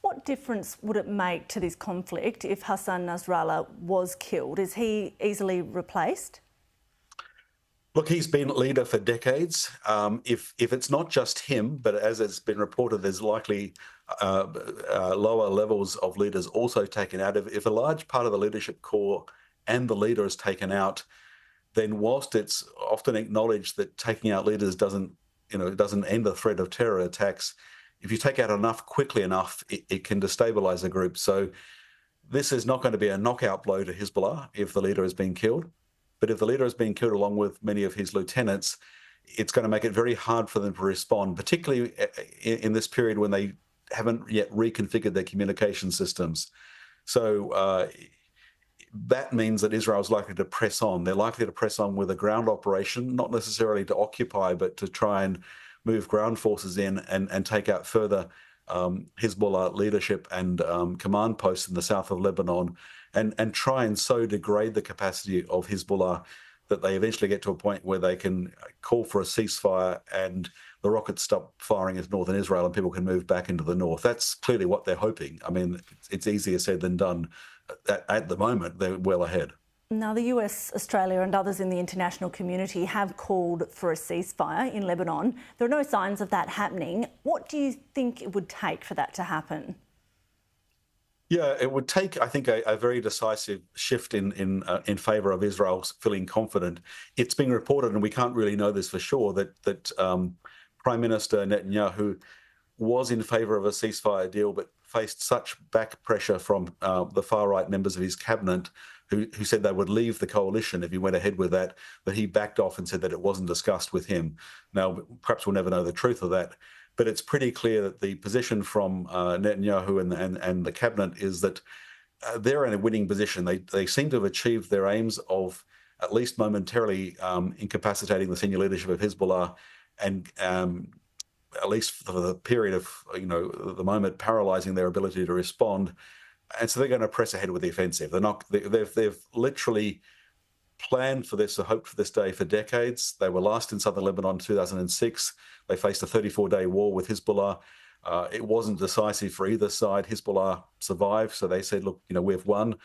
What difference would it make to this conflict if Hassan Nasrallah was killed? Is he easily replaced? Look, he's been leader for decades. If it's not just him, but as it's been reported, there's likely lower levels of leaders also taken out. If a large part of the leadership core and the leader is taken out, then whilst it's often acknowledged that taking out leaders doesn't end the threat of terror attacks, if you take out enough quickly enough, it can destabilize a group. So this is not going to be a knockout blow to Hezbollah if the leader has been killed. But if the leader has been killed along with many of his lieutenants, it's going to make it very hard for them to respond, particularly in this period when they haven't yet reconfigured their communication systems. So that means that Israel is likely to press on. They're likely to press on with a ground operation, not necessarily to occupy, but to try and move ground forces in and take out further Hezbollah leadership and command posts in the south of Lebanon, and try and so degrade the capacity of Hezbollah that they eventually get to a point where they can call for a ceasefire and the rockets stop firing at northern Israel and people can move back into the north. That's clearly what they're hoping. I mean, it's easier said than done. At the moment, they're well ahead. Now, the US, Australia and others in the international community have called for a ceasefire in Lebanon. There are no signs of that happening. What do you think it would take for that to happen? Yeah, it would take, I think, a very decisive shift in favour of Israel feeling confident. It's been reported, and we can't really know this for sure, that Prime Minister Netanyahu was in favour of a ceasefire deal, but faced such back pressure from the far-right members of his cabinet who said they would leave the coalition if he went ahead with that he backed off and said that it wasn't discussed with him. Now, perhaps we'll never know the truth of that, but it's pretty clear that the position from Netanyahu and the cabinet is that they're in a winning position. They seem to have achieved their aims of at least momentarily incapacitating the senior leadership of Hezbollah and at least for the period of, the moment, paralysing their ability to respond. And so they're going to press ahead with the offensive. They've literally planned for this or hoped for this day for decades. They were last in southern Lebanon in 2006. They faced a 34-day war with Hezbollah. It wasn't decisive for either side. Hezbollah survived, so they said, look, we've won.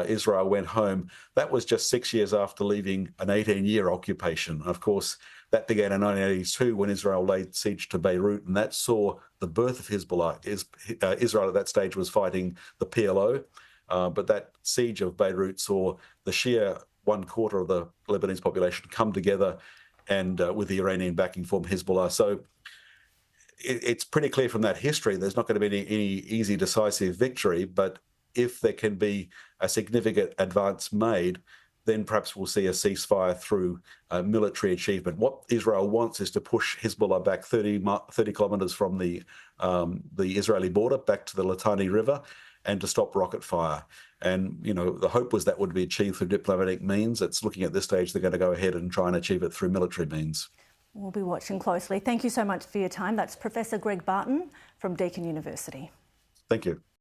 Israel went home. That was just 6 years after leaving an 18-year occupation. Of course, that began in 1982 when Israel laid siege to Beirut, and that saw the birth of Hezbollah. Israel at that stage was fighting the PLO, but that siege of Beirut saw the Shia, 1/4 of the Lebanese population, come together and with the Iranian backing form Hezbollah. So it's pretty clear from that history there's not going to be any easy, decisive victory, but if there can be a significant advance made, then perhaps we'll see a ceasefire through military achievement. What Israel wants is to push Hezbollah back 30 kilometres from the Israeli border, back to the Litani River, and to stop rocket fire. And, the hope was that would be achieved through diplomatic means. It's looking at this stage they're going to go ahead and try and achieve it through military means. We'll be watching closely. Thank you so much for your time. That's Professor Greg Barton from Deakin University. Thank you.